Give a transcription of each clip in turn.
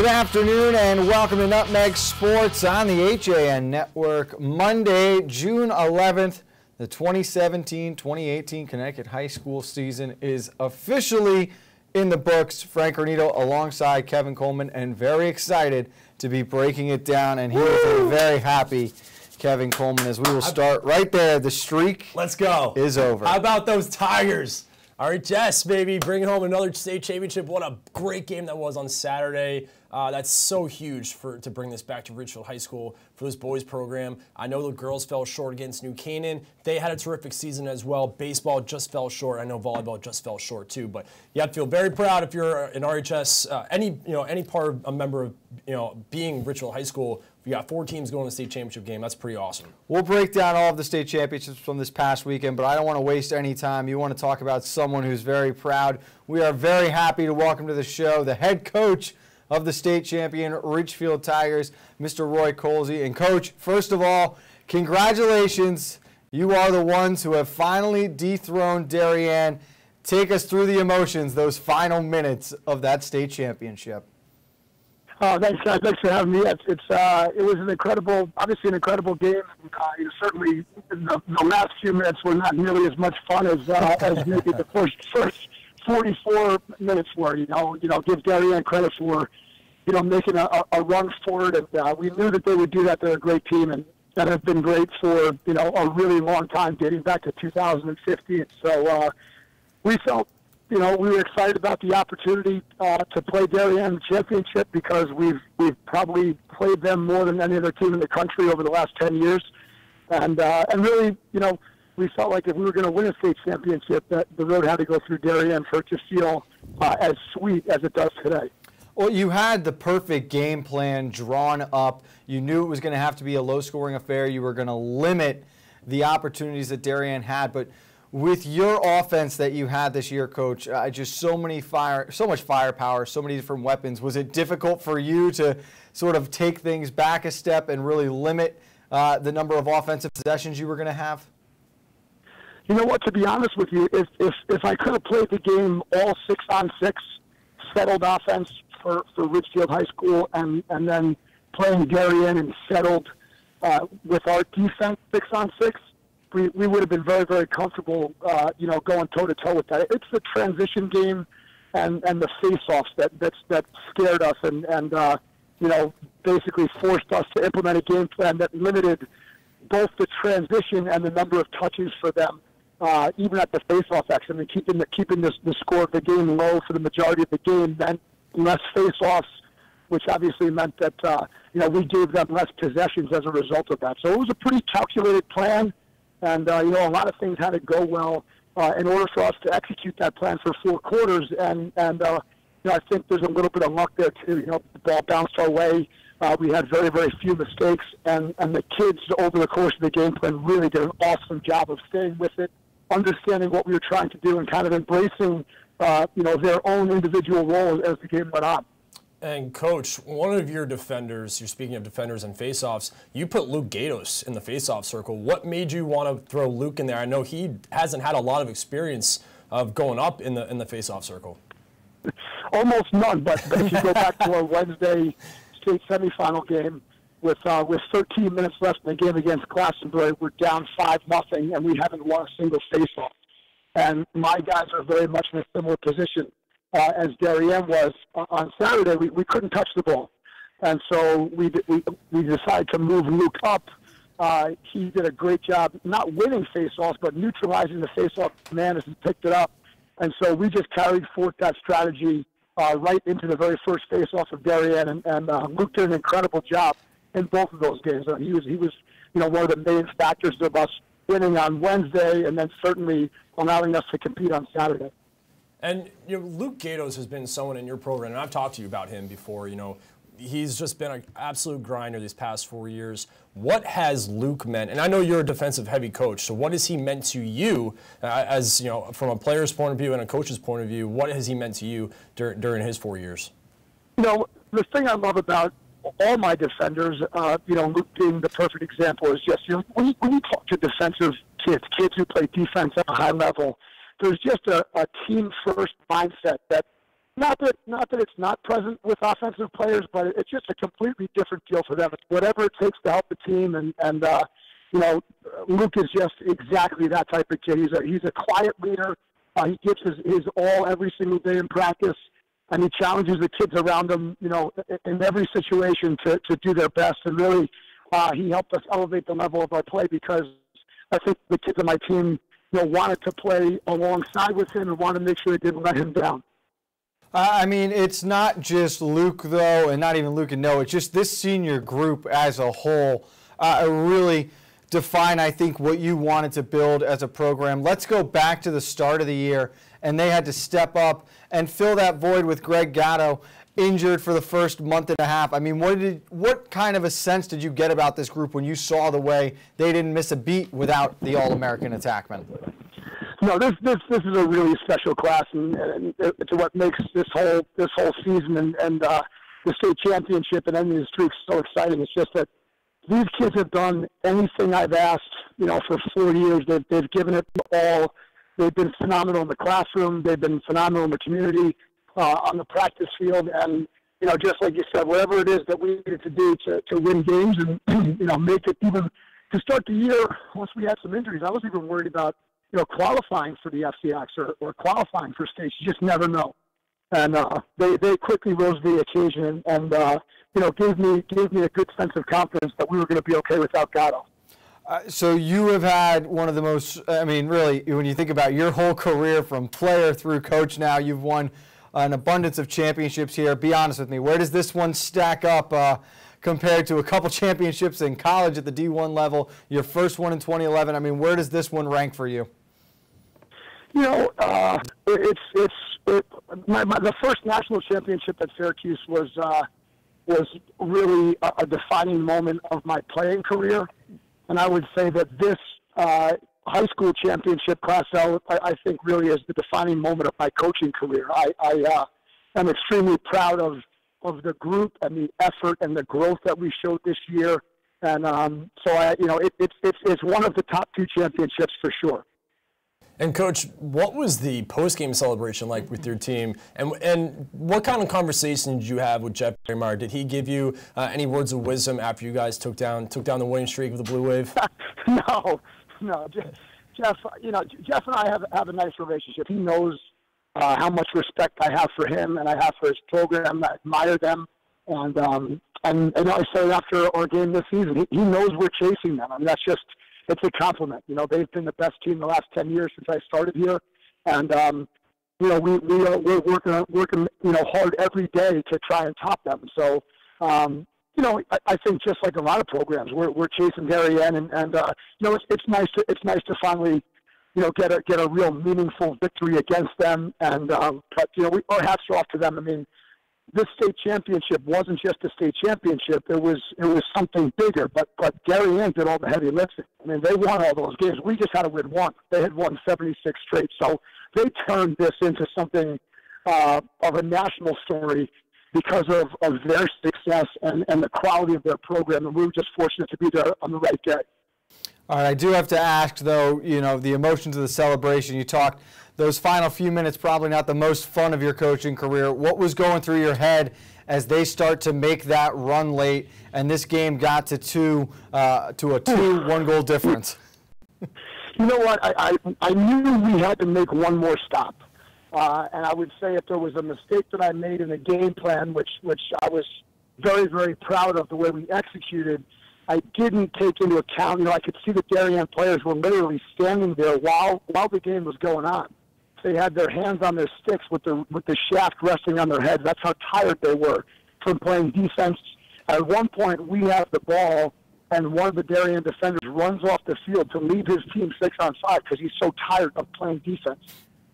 Good afternoon and welcome to Nutmeg Sports on the HAN Network. Monday, June 11th, the 2017-2018 Connecticut high school season is officially in the books. Frank Granito alongside Kevin Coleman, and very excited to be breaking it down, and he is a very happy Kevin Coleman as we will start right there. The streak Let's go. Is over. How about those Tigers? RHS, baby, bringing home another state championship. What a great game that was on Saturday. That's so huge to bring this back to Ridgefield High School for this boys program. I know the girls fell short against New Canaan. They had a terrific season as well. Baseball just fell short. I know volleyball just fell short too. But you have to feel very proud if you're an RHS, any part of a member of being Ridgefield High School. We got 4 teams going to the state championship game. That's pretty awesome. We'll break down all of the state championships from this past weekend, but I don't want to waste any time. You want to talk about someone who's very proud. We are very happy to welcome to the show the head coach of the state champion Ridgefield Tigers, Mr. Roy Colsey. And Coach, first of all, congratulations. You are the ones who have finally dethroned Darien. Take us through the emotions, those final minutes of that state championship. Thanks, guys. Thanks for having me. It was an incredible, obviously an incredible game. Certainly, the last few minutes were not nearly as much fun as maybe the first 44 minutes were. Give Darien credit for making a run forward, and we knew that they would do that. They're a great team, and that has been great for a really long time, dating back to 2015. So we felt. We were excited about the opportunity to play Darien in the championship because we've probably played them more than any other team in the country over the last 10 years. And really, we felt like if we were going to win a state championship, that the road had to go through Darien for it to feel as sweet as it does today. Well, you had the perfect game plan drawn up. You knew it was going to have to be a low-scoring affair. You were going to limit the opportunities that Darien had, but with your offense that you had this year, Coach, just so much firepower, so many different weapons. Was it difficult for you to sort of take things back a step and really limit the number of offensive possessions you were going to have? You know what? To be honest with you, if I could have played the game all 6-on-6, settled offense for Ridgefield High School, and then playing Darien and settled with our defense 6-on-6. We would have been very, very comfortable, going toe-to-toe with that. It's the transition game and the face-offs that scared us and basically forced us to implement a game plan that limited both the transition and the number of touches for them, even at the face-off action. I mean, keeping the score of the game low for the majority of the game meant less face-offs, which obviously meant that, we gave them less possessions as a result of that. So it was a pretty calculated plan. And, a lot of things had to go well in order for us to execute that plan for 4 quarters. And I think there's a little bit of luck there, too. The ball bounced our way. We had very, very few mistakes. And the kids, over the course of the game plan, really did an awesome job of staying with it, understanding what we were trying to do, and kind of embracing, their own individual role as the game went on. And, Coach, one of your defenders, you're speaking of defenders and faceoffs, you put Luke Gatos in the faceoff circle. What made you want to throw Luke in there? I know he hasn't had a lot of experience of going up in the faceoff circle. Almost none, but if you go back to our Wednesday state semifinal game with 13 minutes left in the game against Glastonbury, we're down 5-0, and we haven't won a single faceoff. And my guys are very much in a similar position. As Darien was on Saturday, we couldn't touch the ball. And so we decided to move Luke up. He did a great job, not winning faceoffs, but neutralizing the faceoff man as he picked it up. And so we just carried forth that strategy right into the very first faceoff of Darien. And Luke did an incredible job in both of those games. He was one of the main factors of us winning on Wednesday, and then certainly allowing us to compete on Saturday. And Luke Gatos has been someone in your program, and I've talked to you about him before. He's just been an absolute grinder these past 4 years. What has Luke meant? And I know you're a defensive heavy coach, so what has he meant to you as from a player's point of view and a coach's point of view? What has he meant to you during his 4 years? The thing I love about all my defenders, Luke being the perfect example, is just when you talk to defensive kids who play defense at a high level, there's just a team-first mindset that not that it's not present with offensive players, but it's just a completely different deal for them. It's whatever it takes to help the team, and you know, Luke is just exactly that type of kid. He's a quiet leader. He gives his all every single day in practice, and he challenges the kids around him, you know, in every situation to do their best. And really, he helped us elevate the level of our play because I think the kids on my team, you know, wanted to play alongside with him and wanted to make sure they didn't let him down. I mean, it's not just Luke, though, and not even Luke and Noah. It's just this senior group as a whole really define, I think, what you wanted to build as a program. Let's go back to the start of the year, and they had to step up and fill that void with Greg Gatto injured for the first month and a half. I mean, what kind of a sense did you get about this group when you saw the way they didn't miss a beat without the All-American attackman? No, this is a really special class, and it's what makes this whole season and the state championship and ending the streak so exciting. It's just that these kids have done anything I've asked, you know, for 4 years. They've given it all. They've been phenomenal in the classroom. They've been phenomenal in the community, on the practice field, and you know, just like you said, whatever it is that we needed to do to win games and you know, make it even to start the year. Once we had some injuries, I was even worried about, you know, qualifying for the FCX or qualifying for states. You just never know. And they quickly rose to the occasion and you know, gave me a good sense of confidence that we were going to be okay without Gatto. So you have had one of the most, I mean, really, when you think about your whole career from player through coach now, you've won an abundance of championships here. Be honest with me. Where does this one stack up compared to a couple championships in college at the D1 level, your first one in 2011? I mean, where does this one rank for you? You know, the first national championship at Syracuse was really a defining moment of my playing career, and I would say that this high school championship class L, I think, really is the defining moment of my coaching career. I am extremely proud of the group and the effort and the growth that we showed this year, and so you know, it's one of the top two championships for sure. And Coach, what was the post-game celebration like with your team, and what kind of conversation did you have with Jeff Meyer? Did he give you any words of wisdom after you guys took down the winning streak of the Blue Wave? No. Jeff, you know, Jeff and I have a nice relationship. He knows how much respect I have for him and I have for his program. I admire them, and I said after our game this season, he knows we're chasing them. I mean, it's a compliment. You know, they've been the best team the last 10 years since I started here, and you know, we're working you know, hard every day to try and top them. So you know, I think just like a lot of programs, we're chasing Darien, and you know, it's nice to finally, you know, get a real meaningful victory against them, and but you know, our hats are off to them. I mean, this state championship wasn't just a state championship. It was something bigger, but Darien did all the heavy lifting. I mean, they won all those games. We just had to win one. They had won 76 straight. So they turned this into something of a national story because of their success and the quality of their program. And we were just fortunate to be there on the right day. All right, I do have to ask, though, you know, the emotions of the celebration. You talked those final few minutes, probably not the most fun of your coaching career. What was going through your head as they start to make that run late and this game got to a 2-1 goal difference? You know what? I knew we had to make one more stop. And I would say if there was a mistake that I made in the game plan, which I was very, very proud of the way we executed, I didn't take into account, you know, I could see the Darien players were literally standing there while the game was going on. They had their hands on their sticks with the shaft resting on their heads. That's how tired they were from playing defense. At one point, we have the ball, and one of the Darien defenders runs off the field to leave his team 6-on-5 because he's so tired of playing defense.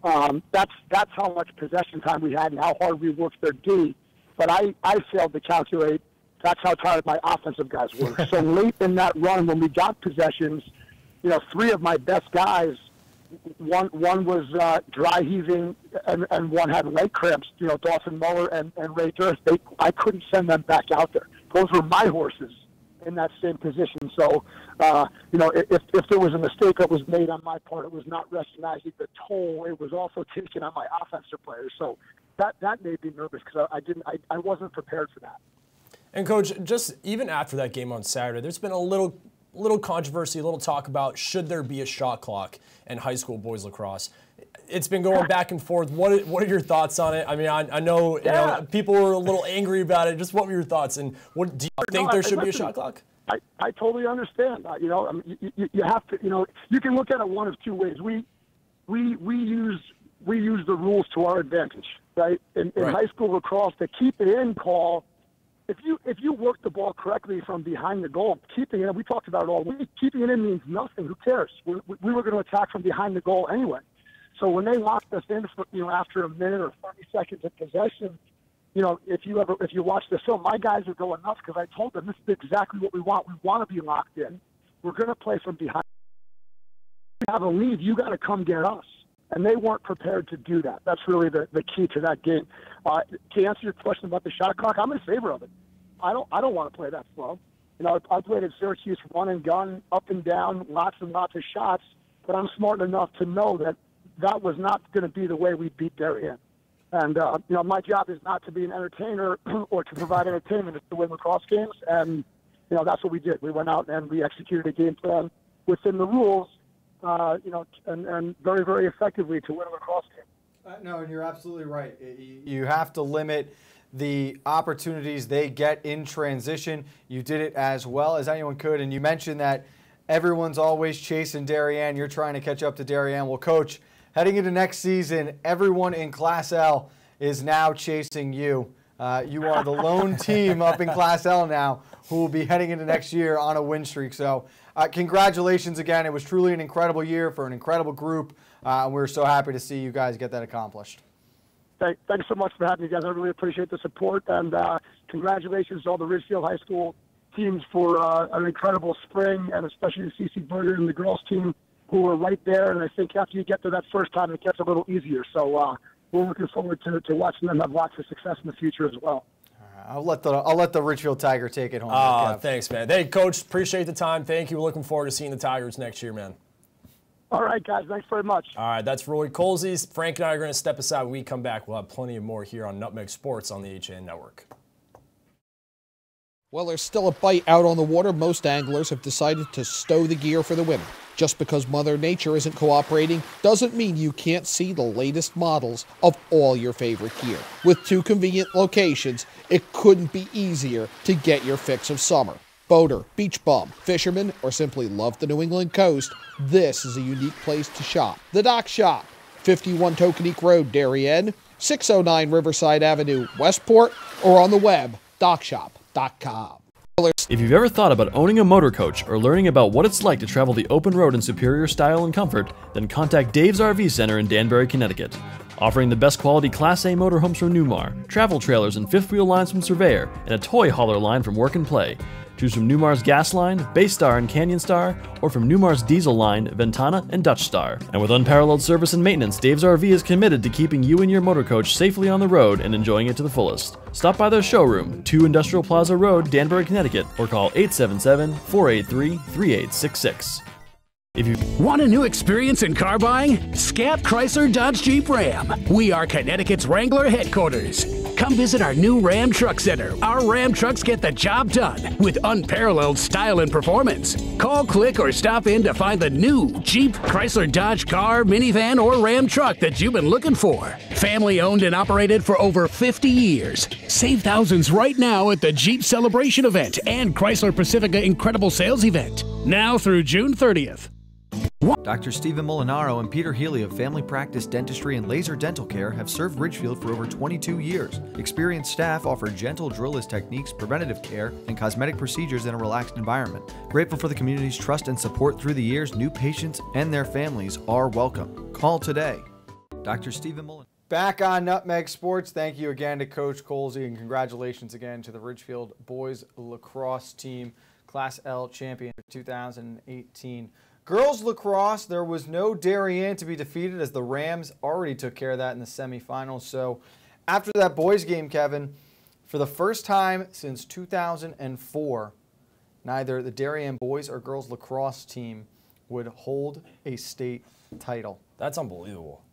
That's how much possession time we had and how hard we worked their D. But I failed to calculate. That's how tired my offensive guys were. So late in that run, when we got possessions, you know, three of my best guys, one was dry heaving and one had leg cramps. You know, Dawson Muller and Ray Durst. I couldn't send them back out there. Those were my horses in that same position. So, you know, if there was a mistake that was made on my part, it was not recognizing the toll it was also taken on my offensive players. So that made me nervous because I wasn't prepared for that. And Coach, just even after that game on Saturday, there's been a little controversy, a little talk about should there be a shot clock in high school boys lacrosse. It's been going back and forth. What are your thoughts on it? I mean, I know, you know people were a little angry about it. Just what were your thoughts? And what do you think there should be a shot clock? I totally understand. You know, I mean, you have to. You know, you can look at it one of two ways. We use the rules to our advantage, right? In high school lacrosse, the keep it in call. If you work the ball correctly from behind the goal, keeping it in, we talked about it all week. Keeping it in means nothing. Who cares? We were going to attack from behind the goal anyway. So when they locked us in, for, you know, after a minute or 30 seconds of possession, you know, if you watch the film, my guys are going nuts because I told them this is exactly what we want. We want to be locked in. We're going to play from behind. If you have a lead, you got to come get us. And they weren't prepared to do that. That's really the key to that game. To answer your question about the shot clock, I'm in favor of it. I don't want to play that slow. You know, I played at Syracuse, run and gun, up and down, lots and lots of shots. But I'm smart enough to know that that was not going to be the way we beat Darien. And, you know, my job is not to be an entertainer or to provide entertainment. It's to win lacrosse games. And, you know, that's what we did. We went out and we executed a game plan within the rules, you know, and very, very effectively to win a lacrosse game. No, and you're absolutely right. You have to limit the opportunities they get in transition. You did it as well as anyone could. And you mentioned that everyone's always chasing Darien. You're trying to catch up to Darien. Well, Coach, heading into next season, everyone in Class L is now chasing you. You are the lone team up in Class L now who will be heading into next year on a win streak. So congratulations again. It was truly an incredible year for an incredible group. And we're so happy to see you guys get that accomplished. Thanks so much for having me, guys. I really appreciate the support. And congratulations to all the Ridgefield High School teams for an incredible spring, and especially the CC Burger and the girls team who were right there. And I think after you get to that first time, it gets a little easier. So we're looking forward to watching them have lots of success in the future as well. I'll let the Ridgefield Tiger take it home. Thanks, man. Hey, Coach, appreciate the time. Thank you. We're looking forward to seeing the Tigers next year, man. All right, guys. Thanks very much. All right, that's Roy Colsey. Frank and I are going to step aside. When we come back, we'll have plenty of more here on Nutmeg Sports on the HAN Network. Well, there's still a bite out on the water. Most anglers have decided to stow the gear for the winter. Just because Mother Nature isn't cooperating doesn't mean you can't see the latest models of all your favorite gear. With 2 convenient locations, it couldn't be easier to get your fix of summer. Boater, beach bum, fisherman, or simply love the New England coast, this is a unique place to shop. The Dock Shop, 51 Tokenique Road, Darien, 609 Riverside Avenue, Westport, or on the web, dockshop.com. If you've ever thought about owning a motor coach or learning about what it's like to travel the open road in superior style and comfort, then contact Dave's RV Center in Danbury, Connecticut. Offering the best quality Class A motorhomes from Newmar, travel trailers and fifth wheel lines from Surveyor, and a toy hauler line from Work and Play. Choose from Newmar's Gas Line, Baystar and Canyon Star, or from Newmar's Diesel Line, Ventana and Dutch Star. And with unparalleled service and maintenance, Dave's RV is committed to keeping you and your motor coach safely on the road and enjoying it to the fullest. Stop by their showroom, 2 Industrial Plaza Road, Danbury, Connecticut, or call 877-483-3866. If you want a new experience in car buying? Scap Chrysler Dodge Jeep Ram. We are Connecticut's Wrangler headquarters. Come visit our new Ram Truck Center. Our Ram trucks get the job done with unparalleled style and performance. Call, click, or stop in to find the new Jeep, Chrysler, Dodge car, minivan, or Ram truck that you've been looking for. Family owned and operated for over 50 years. Save thousands right now at the Jeep Celebration event and Chrysler Pacifica Incredible Sales event. Now through June 30th. Dr. Stephen Molinaro and Peter Healy of Family Practice Dentistry and Laser Dental Care have served Ridgefield for over 22 years. Experienced staff offer gentle drillless techniques, preventative care, and cosmetic procedures in a relaxed environment. Grateful for the community's trust and support through the years, new patients and their families are welcome. Call today. Dr. Stephen Molinaro. Back on Nutmeg Sports, thank you again to Coach Colsey, and congratulations again to the Ridgefield boys lacrosse team, Class L champion of 2018. Girls lacrosse, there was no Darien to be defeated as the Rams already took care of that in the semifinals. So after that boys game, Kevin, for the first time since 2004, neither the Darien boys or girls lacrosse team would hold a state title. That's unbelievable.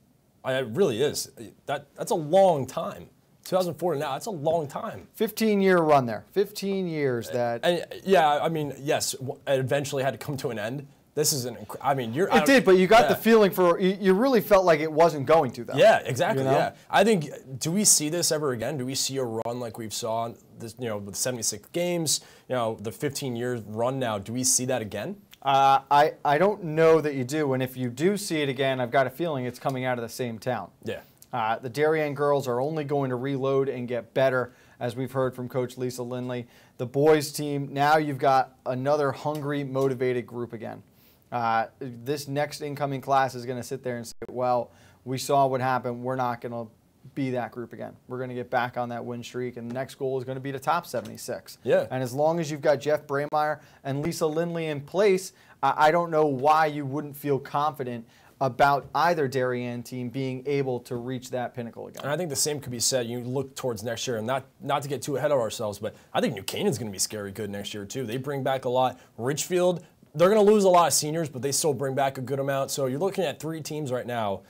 It really is. That's a long time. 2004 to now, that's a long time. 15-year run there. 15 years that. And yeah, I mean, yes, it eventually had to come to an end. This is I mean, It did, but you got the feeling you really felt like it wasn't going to, though. Yeah, exactly. You know? Yeah, I think. Do we see this ever again? Do we see a run like we've saw this? With 76 games. The 15-year run now. Do we see that again? I don't know that you do, and if you do see it again, I've got a feeling it's coming out of the same town. Yeah. The Darien girls are only going to reload and get better, as we've heard from Coach Lisa Lindley. The boys team, now you've got another hungry, motivated group again. This next incoming class is going to sit there and say, well, we saw what happened. We're not going to be that group again. We're going to get back on that win streak, and the next goal is going to be to top 76. Yeah. And as long as you've got Jeff Brameyer and Lisa Lindley in place, I don't know why you wouldn't feel confident about either Darien team being able to reach that pinnacle again. And I think the same could be said. You look towards next year, and not to get too ahead of ourselves, but I think New Canaan's going to be scary good next year too. They bring back a lot. Ridgefield, they're going to lose a lot of seniors, but they still bring back a good amount. So you're looking at 3 teams right now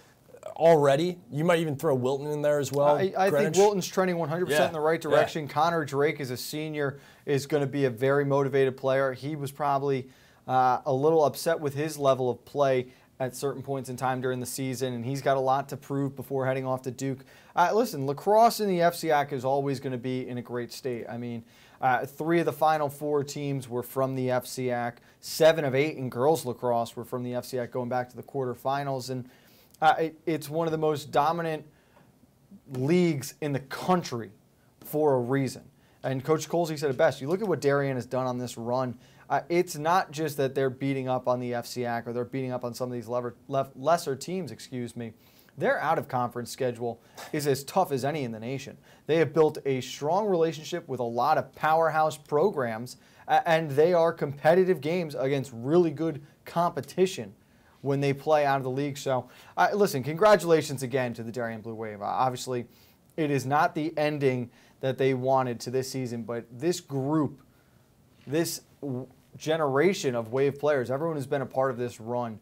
already. You might even throw Wilton in there as well. I think Wilton's trending 100% in the right direction. Yeah. Connor Drake is a senior, is going to be a very motivated player. He was probably a little upset with his level of play at certain points in time during the season, and he's got a lot to prove before heading off to Duke. Listen, lacrosse in the FCAC is always going to be in a great state. I mean, 3 of the final 4 teams were from the FCAC. 7 of 8 in girls lacrosse were from the FCAC going back to the quarterfinals, and it's one of the most dominant leagues in the country for a reason. And Coach Colsey said it best. You look at what Darien has done on this run. It's not just that they're beating up on the FCAC or they're beating up on some of these lesser teams, excuse me. Their out-of-conference schedule is as tough as any in the nation. They have built a strong relationship with a lot of powerhouse programs, and they are competitive games against really good competition when they play out of the league. So, listen, congratulations again to the Darien Blue Wave. Obviously, it is not the ending that they wanted to this season, but this group, this generation of Wave players, everyone who's been a part of this run,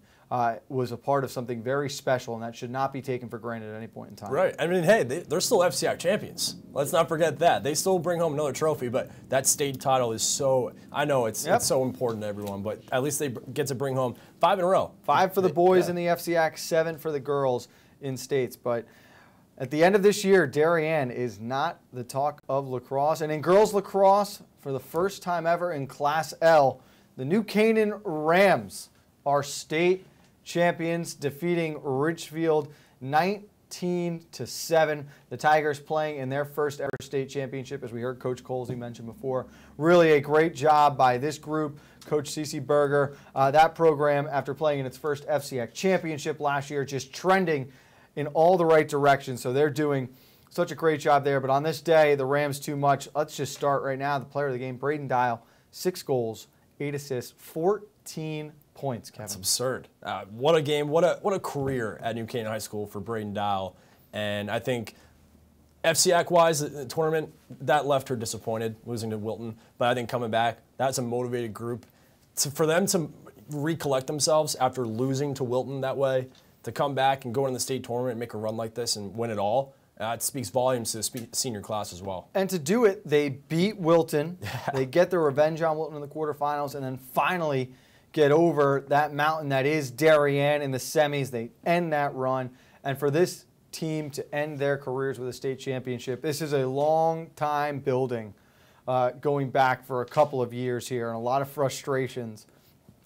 was a part of something very special, and that should not be taken for granted at any point in time. Right. I mean, hey, they're still FCAC champions. Let's not forget that. They still bring home another trophy, but that state title is so, I know it's so important to everyone, but at least they get to bring home 5 in a row. 5 for the boys in the FCAC, 7 for the girls in states. But at the end of this year, Darien is not the talk of lacrosse. And in girls lacrosse, for the first time ever in Class L, the New Canaan Rams are state champions, defeating Ridgefield 19-7. The Tigers playing in their first ever state championship, as we heard Coach Colsey mention before. Really a great job by this group. Coach Cece Berger, that program, after playing in its first FCAC championship last year, just trending in all the right directions. So they're doing such a great job there. But on this day, the Rams too much. Let's just start right now. The player of the game, Braden Dial, 6 goals, 8 assists, 14 points, Kevin. That's absurd. What a game. What a career at New Canaan High School for Braden Dial. And I think FCAC-wise, the tournament, that left her disappointed, losing to Wilton. But I think coming back, that's a motivated group. For them to recollect themselves after losing to Wilton that way, to come back and go in the state tournament and make a run like this and win it all, it speaks volumes to the senior class as well. And to do it, they beat Wilton. They get their revenge on Wilton in the quarterfinals, and then finally get over that mountain that is Darien in the semis. They end that run. And for this team to end their careers with a state championship, this is a long time building, going back for a couple of years here, and a lot of frustrations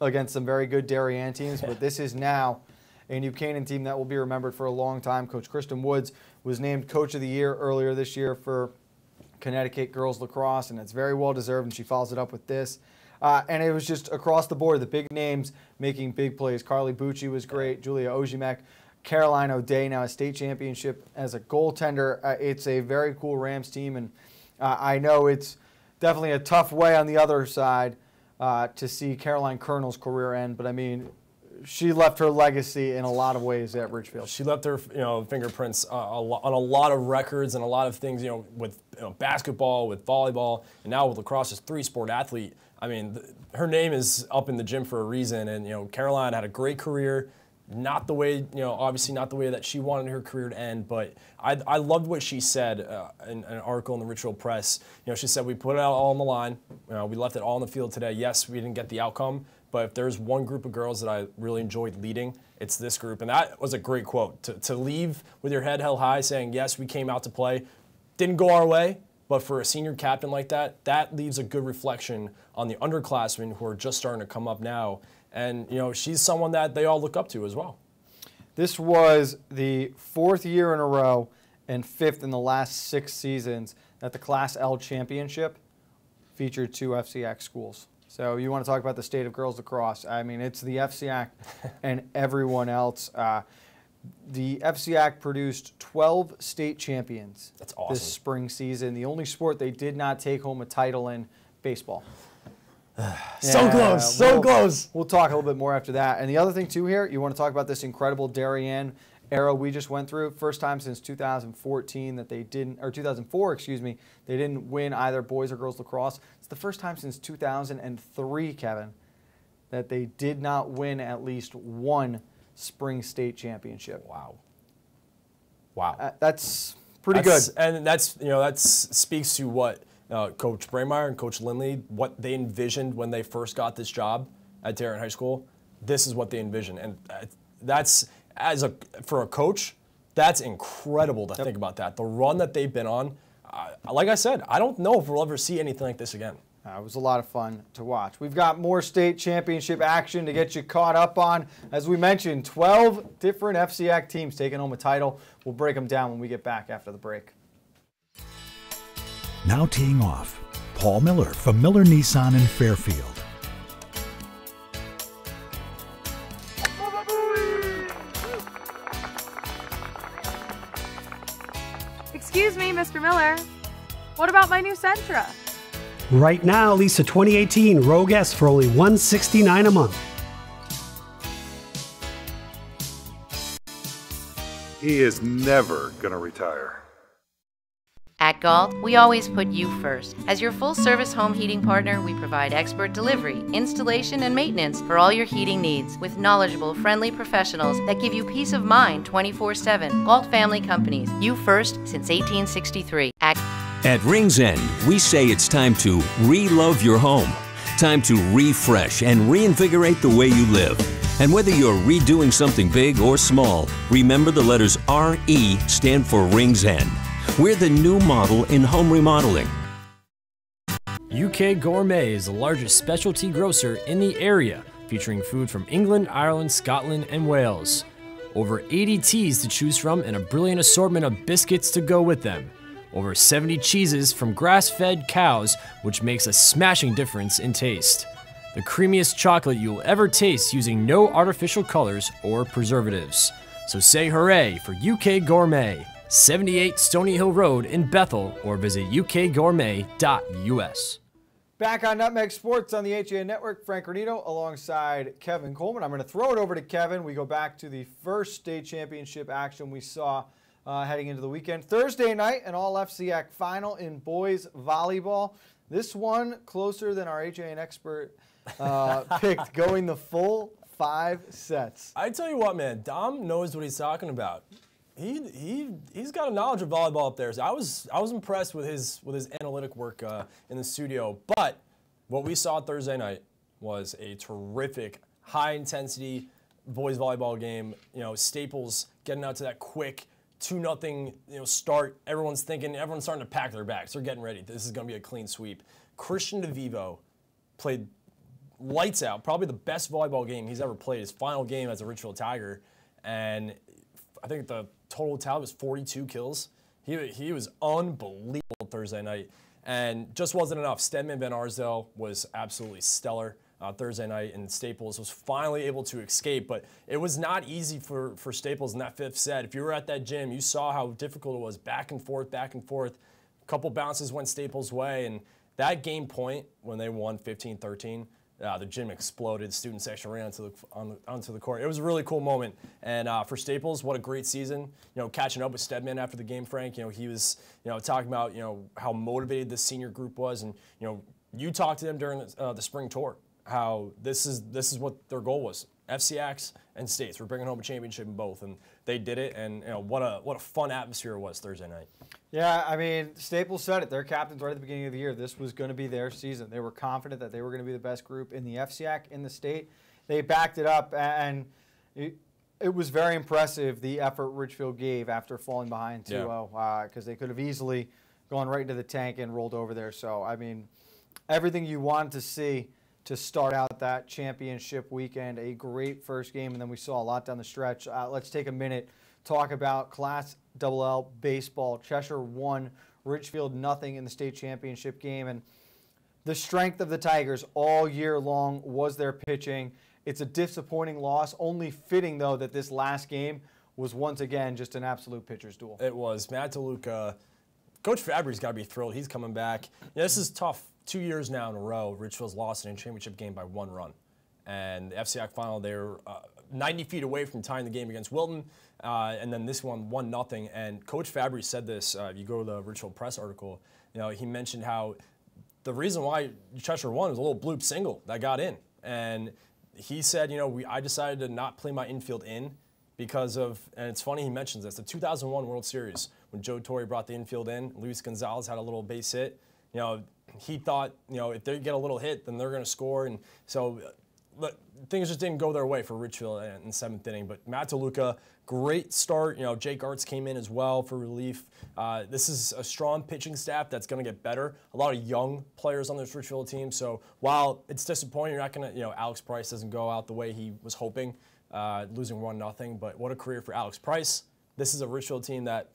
against some very good Darien teams. But this is now a New Canaan team that will be remembered for a long time. Coach Kristen Woods was named Coach of the Year earlier this year for Connecticut girls lacrosse, and it's very well deserved, and she follows it up with this. And it was just across the board, the big names making big plays. Carly Bucci was great, Julia Ojimek, Caroline O'Day, now a state championship as a goaltender. It's a very cool Rams team, and I know it's definitely a tough way on the other side to see Caroline Colonel's career end, but I mean, she left her legacy in a lot of ways at Ridgefield. She left her, fingerprints on a lot of records and a lot of things, with basketball, with volleyball, and now with lacrosse as 3-sport athlete. I mean, her name is up in the gym for a reason, and Caroline had a great career, Not the way, obviously not the way that she wanted her career to end, but I loved what she said in an article in the Ridgefield Press. She said, we put it out all on the line. We left it all on the field today. Yes, we didn't get the outcome, but if there's one group of girls that I really enjoyed leading, it's this group. And that was a great quote. To leave with your head held high saying, yes, we came out to play. Didn't go our way, but for a senior captain like that, that leaves a good reflection on the underclassmen who are just starting to come up now. And, she's someone that they all look up to as well. This was the 4th year in a row and 5th in the last 6 seasons that the Class L championship featured 2 FCAC schools. So you want to talk about the state of girls lacrosse. I mean, it's the FCAC and everyone else. The FCAC produced 12 state champions. That's awesome. This spring season. The only sport they did not take home a title in, baseball. So close, so close. We'll talk a little bit more after that. And the other thing, too, here, you want to talk about this incredible Darien era we just went through. First time since 2014 that they didn't, or 2004, excuse me, they didn't win either boys or girls lacrosse. It's the first time since 2003, Kevin, that they did not win at least one spring state championship. Wow. Wow. That's pretty good. And that speaks to what Coach Braymeyer and Coach Lindley, what they envisioned when they first got this job at Darien High School. This is what they envisioned, and that's for a coach, that's incredible to think about that. The run that they've been on, like I said, I don't know if we'll ever see anything like this again. It was a lot of fun to watch. We've got more state championship action to get you caught up on. As we mentioned, 12 different FCAC teams taking home a title. We'll break them down when we get back after the break. Now teeing off, Paul Miller from Miller Nissan in Fairfield. Excuse me, Mr. Miller. What about my new Sentra? Right now, lease a 2018 Rogue S for only $169 a month. He is never going to retire. At Galt, we always put you first. As your full-service home heating partner, we provide expert delivery, installation, and maintenance for all your heating needs with knowledgeable, friendly professionals that give you peace of mind 24/7. Galt Family Companies, you first since 1863. At Rings End, we say it's time to re-love your home. Time to refresh and reinvigorate the way you live. And whether you're redoing something big or small, remember the letters RE stand for Rings End. We're the new model in home remodeling. UK Gourmet is the largest specialty grocer in the area, featuring food from England, Ireland, Scotland, and Wales. Over 80 teas to choose from and a brilliant assortment of biscuits to go with them. Over 70 cheeses from grass-fed cows, which makes a smashing difference in taste. The creamiest chocolate you'll ever taste using no artificial colors or preservatives. So say hooray for UK Gourmet. 78 Stony Hill Road in Bethel, or visit ukgourmet.us. Back on Nutmeg Sports on the HAN Network, Frank Granito alongside Kevin Coleman. I'm going to throw it over to Kevin. We go back to the first state championship action we saw heading into the weekend. Thursday night, an all-FCAC final in boys volleyball. This one closer than our HAN expert picked, going the full 5 sets. I tell you what, man, Dom knows what he's talking about. He's got a knowledge of volleyball up there. So I was impressed with his analytic work in the studio. But what we saw Thursday night was a terrific, high-intensity boys volleyball game. Staples getting out to that quick 2-0 start. Everyone's starting to pack their bags. They're getting ready. This is going to be a clean sweep. Christian DeVivo played lights out. Probably the best volleyball game he's ever played. His final game as a Ridgefield Tiger, and I think the total tally was 42 kills. He was unbelievable Thursday night, and just wasn't enough. Stedman Van Arsdale was absolutely stellar Thursday night, and Staples was finally able to escape. But it was not easy for Staples in that 5th set. If you were at that gym, you saw how difficult it was, back and forth, back and forth. A couple bounces went Staples' way, and that game point when they won 15-13, the gym exploded. Student section ran onto the court. It was a really cool moment. And for Staples, what a great season. Catching up with Stedman after the game, Frank. He was talking about how motivated this senior group was, and you talked to them during the spring tour how this is what their goal was. FCX and states. We're bringing home a championship in both, and they did it. And what a fun atmosphere it was Thursday night. Yeah, I mean, Staples said it. Their captains right at the beginning of the year, this was going to be their season. They were confident that they were going to be the best group in the FCAC, in the state. They backed it up, and it was very impressive, the effort Ridgefield gave after falling behind 2-0, because they could have easily gone right into the tank and rolled over there. So, I mean, everything you wanted to see to start out that championship weekend, a great first game, and then we saw a lot down the stretch. Let's take a minute, talk about Class LL baseball. Cheshire won, Ridgefield nothing in the state championship game, and the strength of the Tigers all year long was their pitching. It's a disappointing loss, only fitting, though, that this last game was once again just an absolute pitcher's duel. It was. Matt DeLuca, Coach Fabry's got to be thrilled. He's coming back. This is tough. 2 years now in a row, Ridgefield's lost in a championship game by 1 run. And the FCAC final, they were 90 feet away from tying the game against Wilton. And then this one, 1-0. And Coach Fabry said this, if you go to the Ridgefield Press article, he mentioned how the reason why Cheshire won was a little bloop single that got in. And he said, I decided to not play my infield in because of, and it's funny he mentions this, the 2001 World Series, when Joe Torre brought the infield in, Luis Gonzalez had a little base hit. He thought, if they get a little hit, then they're going to score. And so things just didn't go their way for Ridgefield in the 7th inning. But Matt DeLuca, great start. Jake Arts came in as well for relief. This is a strong pitching staff that's going to get better. A lot of young players on this Ridgefield team. So while it's disappointing, you're not going to, Alex Price doesn't go out the way he was hoping, losing 1-0. But what a career for Alex Price. This is a Ridgefield team that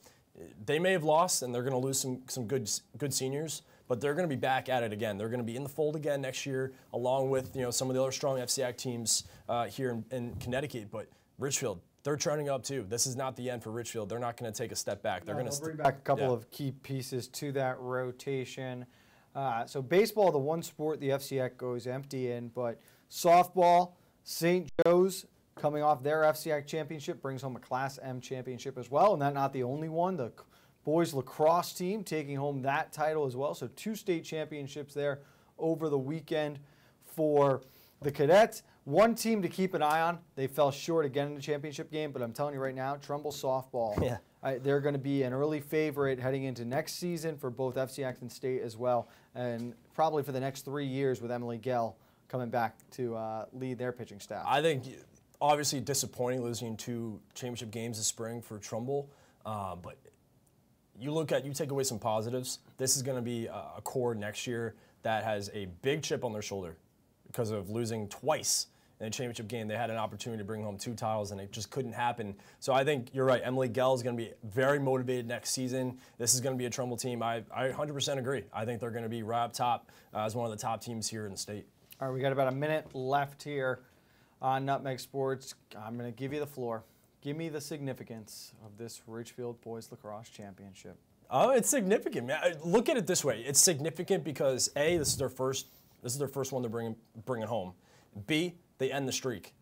they may have lost, and they're going to lose some good seniors. But they're going to be back at it again. They're going to be in the fold again next year, along with some of the other strong FCAC teams here in Connecticut. But Ridgefield, they're trending up too. This is not the end for Ridgefield. They're not going to take a step back. They're going to bring back a couple of key pieces to that rotation. So baseball, the one sport the FCAC goes empty in, but softball, St. Joe's coming off their FCAC championship brings home a Class M championship as well, and that's not the only one. The boys lacrosse team taking home that title as well. So 2 state championships there over the weekend for the cadets. One team to keep an eye on. They fell short again in the championship game, but I'm telling you right now, Trumbull softball, they're going to be an early favorite heading into next season for both FCX and state as well, and probably for the next 3 years with Emily Gell coming back to lead their pitching staff. I think obviously disappointing losing 2 championship games this spring for Trumbull, but you take away some positives. This is going to be a core next year that has a big chip on their shoulder because of losing twice in a championship game. They had an opportunity to bring home 2 titles, and it just couldn't happen. So I think you're right. Emily Gell is going to be very motivated next season. This is going to be a Trumbull team. I 100% agree. I think they're going to be right up top as one of the top teams here in the state. All right, we got about a minute left here on Nutmeg Sports. I'm going to give you the floor. Give me the significance of this Ridgefield Boys Lacrosse Championship. Oh, it's significant, man. Look at it this way. It's significant because A, this is their first one they're bringing home. B, they end the streak.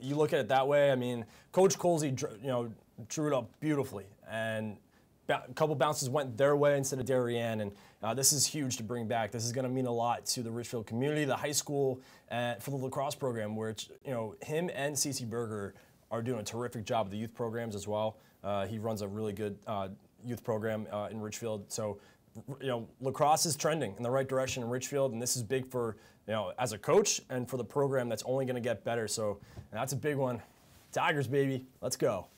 You look at it that way. I mean, Coach Colsey, drew it up beautifully, and a couple bounces went their way instead of Darien, and this is huge to bring back. This is going to mean a lot to the Ridgefield community, the high school, for the lacrosse program, where it's, him and C.C. Berger are doing a terrific job with the youth programs as well. He runs a really good youth program in Ridgefield. So, lacrosse is trending in the right direction in Ridgefield, and this is big for, as a coach and for the program that's only going to get better. So that's a big one. Tigers, baby. Let's go.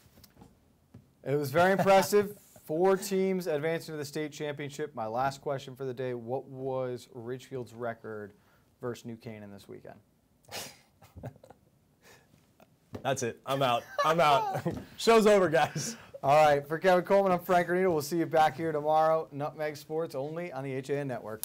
It was very impressive. 4 teams advancing to the state championship. My last question for the day, what was Ridgefield's record versus New Canaan this weekend? That's it. I'm out. I'm out. Show's over, guys. All right. For Kevin Coleman, I'm Frank Granito. We'll see you back here tomorrow. Nutmeg Sports only on the HAN Network.